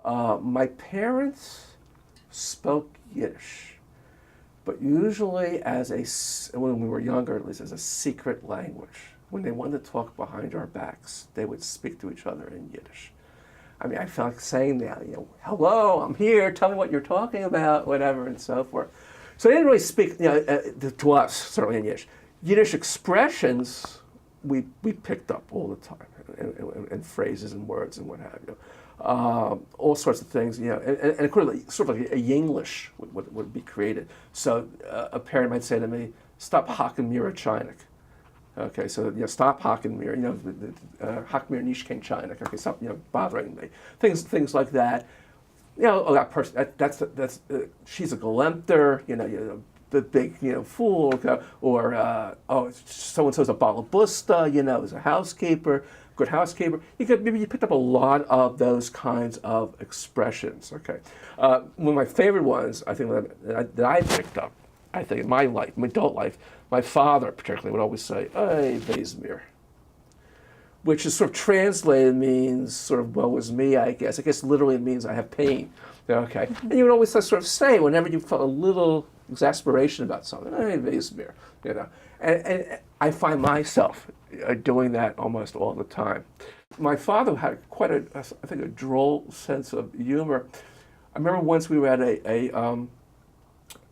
My parents spoke Yiddish, but usually when we were younger, at least as a secret language. When they wanted to talk behind our backs, they would speak to each other in Yiddish. I mean, I felt like saying that, hello, I'm here, tell me what you're talking about, whatever, and so forth. So they didn't really speak, to us, certainly in Yiddish. Yiddish expressions, we picked up all the time, and phrases and words and what have you. All sorts of things, and sort of like a Yinglish would be created. So a parent might say to me, stop hacken mir a chinik. Okay, so stop hocking mir, hock mir nicht kein chinik. Okay, stop, bothering me. Things like that. That person, that's she's a galemter, the big, fool, or so and so's a balabusta, is a housekeeper. Good housekeeper. Maybe you picked up a lot of those kinds of expressions. Okay, one of my favorite ones, I think that I picked up, I think in my life, my adult life, my father particularly would always say, "Hey, Vezmir," which is sort of translated means sort of woe is me, I guess. I guess literally it means I have pain. Okay, and you would always sort of say whenever you felt a little exasperation about something, "Hey, Vezmir," and I find myself doing that almost all the time. My father had quite I think a droll sense of humor. I remember once we were at a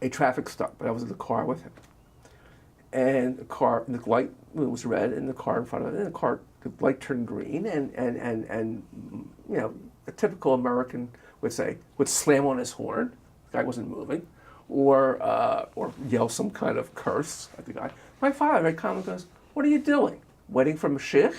traffic stop, but I was in the car with him, and the light was red, and the car in front of it, and the light turned green, and a typical American would slam on his horn. The guy wasn't moving, or yell some kind of curse at the guy. My father very calmly goes, "What are you doing? Waiting for Mashiach?"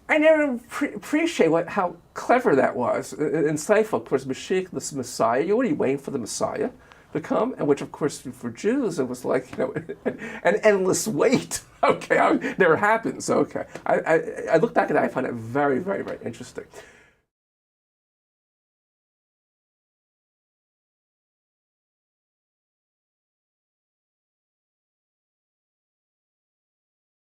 I never appreciate how clever that was. Insightful, of course, Mashiach, the Messiah. You're already waiting for the Messiah to come, and which, of course, for Jews, it was like an endless wait. Okay, never happens. Okay, I look back at that. I find it very, very, very interesting.